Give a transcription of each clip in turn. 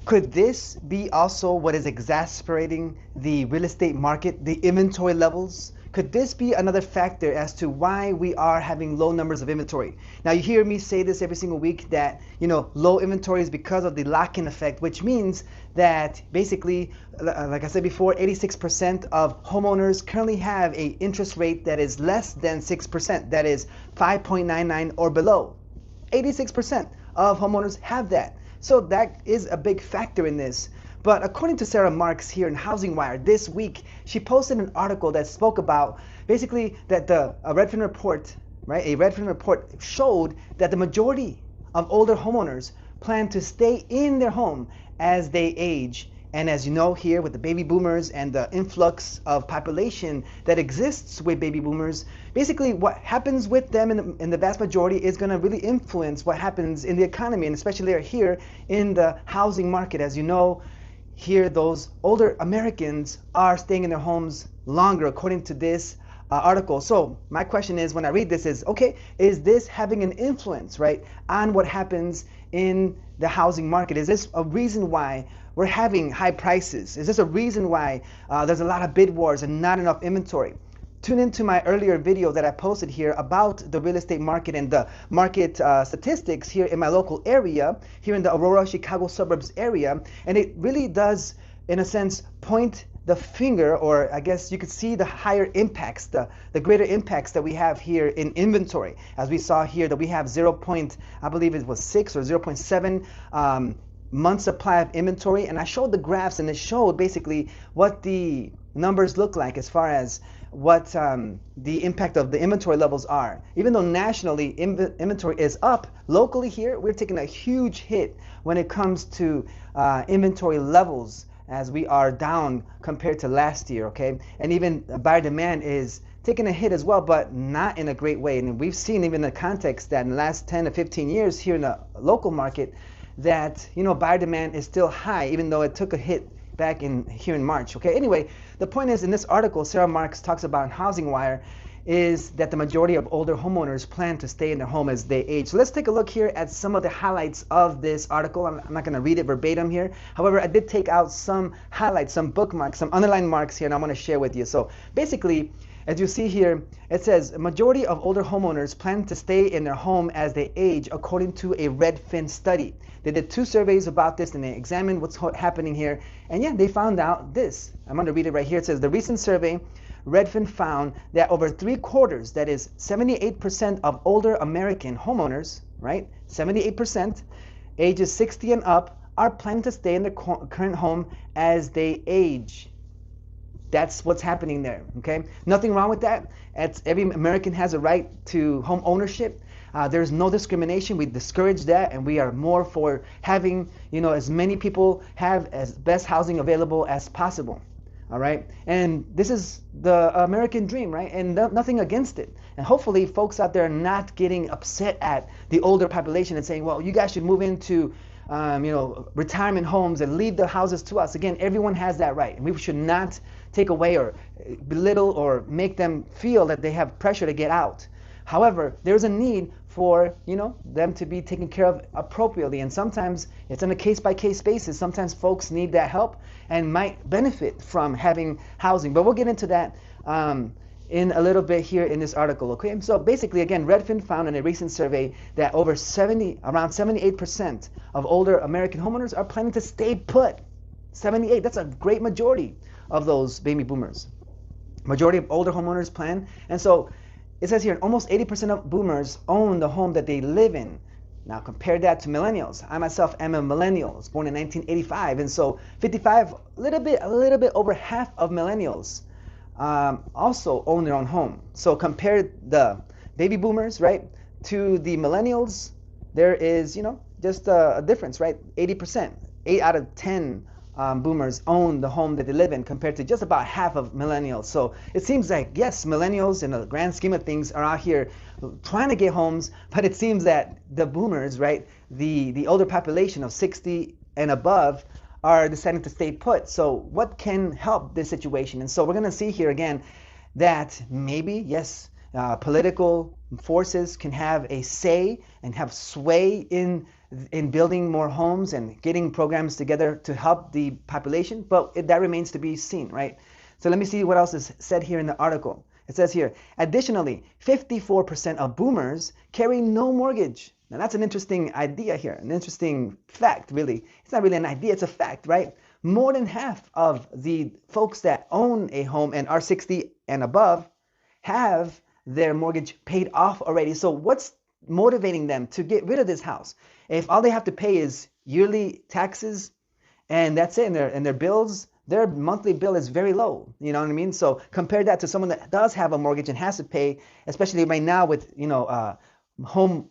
Could this be also what is exacerbating the real estate market, the inventory levels? Could this be another factor as to why we are having low numbers of inventory? Now you hear me say this every single week that low inventory is because of the lock-in effect, which means that basically, like I said before, 86% of homeowners currently have a interest rate that is less than 6%, that is 5.99 or below. 86% of homeowners have that. So that is a big factor in this. But according to Sarah Marx here in Housing Wire this week, she posted an article that spoke about basically that a Redfin report, right? A Redfin report showed that the majority of older homeowners plan to stay in their home as they age. And as you know, here with the baby boomers and the influx of population that exists with baby boomers, basically what happens with them in the vast majority is going to really influence what happens in the economy, and especially here in the housing market. As you know, here those older Americans are staying in their homes longer, according to this article. So my question is, when I read this, is this having an influence, right, on what happens in the housing market? Is this a reason why we're having high prices? Is this a reason why there's a lot of bid wars and not enough inventory? Tune into my earlier video that I posted here about the real estate market and the market statistics here in my local area, here in the Aurora, Chicago suburbs area. And it really does, in a sense, point the finger, or I guess you could see the higher impacts, the greater impacts that we have here in inventory. As we saw here that we have I believe it was 6 or 0.7 month supply of inventory, and I showed the graphs, and it showed basically what the numbers look like as far as what the impact of the inventory levels are. Even though nationally inventory is up, locally here we're taking a huge hit when it comes to inventory levels, as we are down compared to last year, okay? And even buyer demand is taking a hit as well, but not in a great way. And we've seen even in the context that in the last 10 to 15 years here in the local market that buyer demand is still high, even though it took a hit back here in March. Okay. Anyway, the point is, in this article, Sarah Marx talks about in Housing Wire is that the majority of older homeowners plan to stay in their home as they age. So let's take a look here at some of the highlights of this article. I'm not going to read it verbatim here. However, I did take out some highlights, some bookmarks, some underlined marks here, and I want to share with you. So basically, as you see here, it says a majority of older homeowners plan to stay in their home as they age, according to a Redfin study. They did 2 surveys about this, and they examined what's happening here. And yeah, they found out this. I'm going to read it right here. It says, the recent survey, Redfin found that over 3/4, that is 78% of older American homeowners, right, 78%, ages 60 and up, are planning to stay in their current home as they age. That's what's happening there, okay? Nothing wrong with that. Every American has a right to home ownership. There's no discrimination. We discourage that, and we are more for having, as many people have as best housing available as possible, all right? And this is the American dream, right? And nothing against it. And hopefully folks out there are not getting upset at the older population and saying, well, you guys should move into retirement homes and leave the houses to us. Again, everyone has that right, and we should not take away or belittle or make them feel that they have pressure to get out. However, there's a need for them to be taken care of appropriately, and sometimes it's on a case-by-case basis. Sometimes folks need that help and might benefit from having housing, but we'll get into that in a little bit here in this article, okay? So basically, again, Redfin found in a recent survey that around 78% of older American homeowners are planning to stay put. 78, that's a great majority of those baby boomers. Majority of older homeowners plan. And so it says here, almost 80% of boomers own the home that they live in. Now compare that to millennials. I myself am a millennial, was born in 1985, and so 55, a little bit over half of millennials also own their own home. So compare the baby boomers, right, to the millennials, there is, just a difference, right? 80%, 8 out of 10 boomers own the home that they live in, compared to just about half of millennials. So it seems like, yes, millennials in the grand scheme of things are out here trying to get homes, but it seems that the boomers, right, the older population of 60 and above, are deciding to stay put. So what can help this situation? And so we're going to see here again that maybe, yes, political forces can have a say and have sway in in building more homes and getting programs together to help the population, but that remains to be seen, right? So let me see what else is said here in the article. It says here, additionally, 54% of boomers carry no mortgage. Now that's an interesting idea here, an interesting fact, really. It's not really an idea, it's a fact, right? More than half of the folks that own a home and are 60 and above have their mortgage paid off already. So what's motivating them to get rid of this house? If all they have to pay is yearly taxes and that's it, and their bills, their monthly bill is very low. You know what I mean? So compare that to someone that does have a mortgage and has to pay, especially right now with home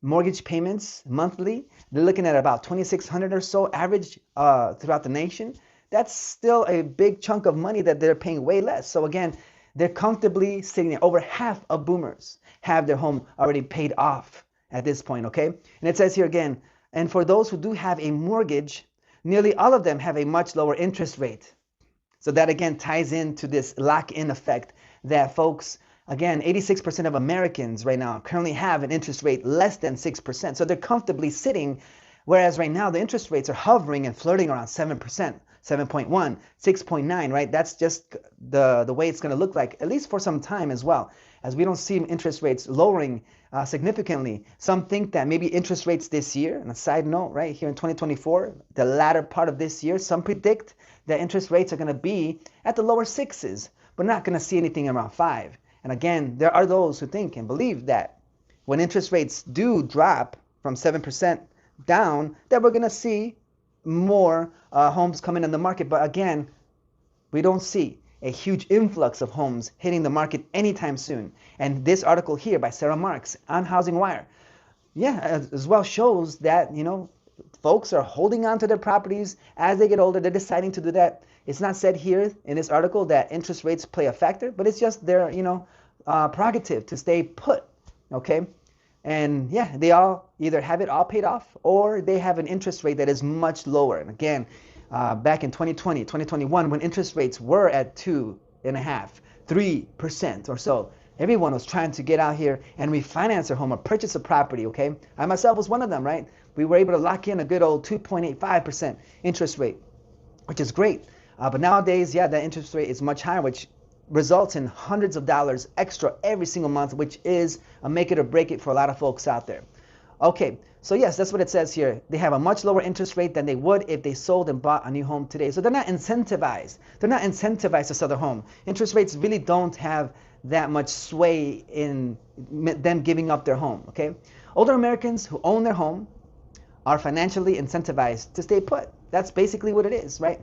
mortgage payments monthly. They're looking at about $2,600 or so average throughout the nation. That's still a big chunk of money that they're paying way less. So again, they're comfortably sitting there. Over half of boomers have their home already paid off at this point, okay? And it says here again, and for those who do have a mortgage, nearly all of them have a much lower interest rate. So that again ties into this lock-in effect that folks, again, 86% of Americans right now currently have an interest rate less than 6%. So they're comfortably sitting, whereas right now the interest rates are hovering and flirting around 7%, 7.1, 6.9, right? That's just the way it's going to look like, at least for some time as well, as we don't see interest rates lowering significantly. Some think that maybe interest rates this year, and a side note, right here in 2024, the latter part of this year, some predict that interest rates are going to be at the lower sixes, but not going to see anything around 5. And again, there are those who think and believe that when interest rates do drop from 7% down, that we're going to see more homes coming in the market. But again, we don't see a huge influx of homes hitting the market anytime soon. And this article here by Sarah Marx on Housing Wire, as well shows that, folks are holding on to their properties as they get older. They're deciding to do that. It's not said here in this article that interest rates play a factor, but it's just their, prerogative to stay put, okay? And they all either have it all paid off or they have an interest rate that is much lower. And again, back in 2020, 2021, when interest rates were at 2.5%, 3% or so, everyone was trying to get out here and refinance their home or purchase a property, okay? I myself was one of them, right? We were able to lock in a good old 2.85% interest rate, which is great. But nowadays, that interest rate is much higher, which results in hundreds of dollars extra every single month, which is a make it or break it for a lot of folks out there. Okay, so yes, that's what it says here. They have a much lower interest rate than they would if they sold and bought a new home today. So they're not incentivized. They're not incentivized to sell their home. Interest rates really don't have that much sway in them giving up their home, okay? Older Americans who own their home are financially incentivized to stay put. That's basically what it is, right?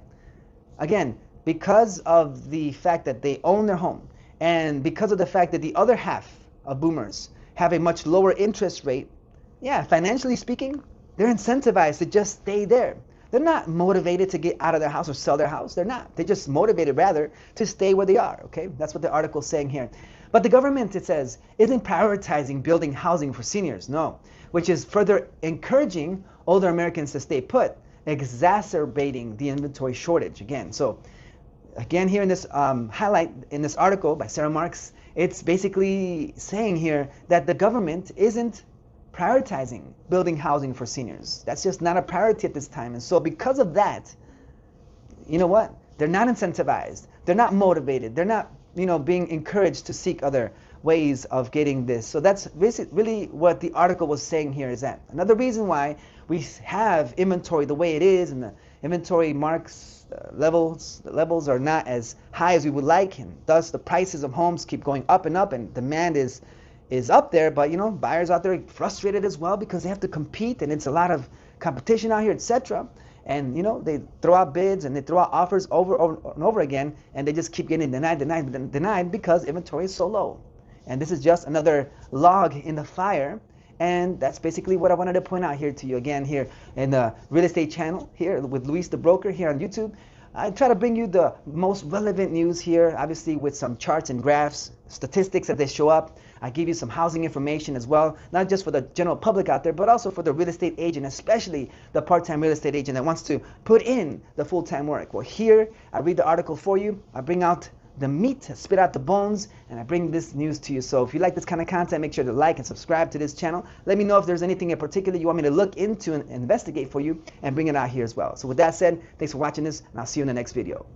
Again, because of the fact that they own their home and because of the fact that the other half of boomers have a much lower interest rate, financially speaking, they're incentivized to just stay there. They're not motivated to get out of their house or sell their house. They're not. They're just motivated, rather, to stay where they are, okay? That's what the article is saying here. But the government, it says, isn't prioritizing building housing for seniors, no, which is further encouraging older Americans to stay put, exacerbating the inventory shortage again. So again, here in this highlight in this article by Sarah Marx, it's basically saying here that the government isn't prioritizing building housing for seniors. That's just not a priority at this time. And so because of that, you know what? They're not incentivized. They're not motivated. They're not, being encouraged to seek other ways of getting this. So that's really what the article was saying here is that. Another reason why we have inventory the way it is and the inventory Marx levels are not as high as we would like, and thus the prices of homes keep going up and up, and demand is up there, but buyers out there are frustrated as well because they have to compete and it's a lot of competition out here, etc. And they throw out bids and they throw out offers over and over again, and they just keep getting denied because inventory is so low. And this is just another log in the fire. And that's basically what I wanted to point out here to you again here in the real estate channel here with Luis the Broker here on YouTube. I try to bring you the most relevant news here, obviously with some charts and graphs, statistics as they show up. I give you some housing information as well, not just for the general public out there, but also for the real estate agent, especially the part-time real estate agent that wants to put in the full-time work. Well, here I read the article for you. I bring out the meat, spit out the bones, and I bring this news to you. So if you like this kind of content, make sure to like and subscribe to this channel. Let me know if there's anything in particular you want me to look into and investigate for you and bring it out here as well. So with that said, thanks for watching this, and I'll see you in the next video.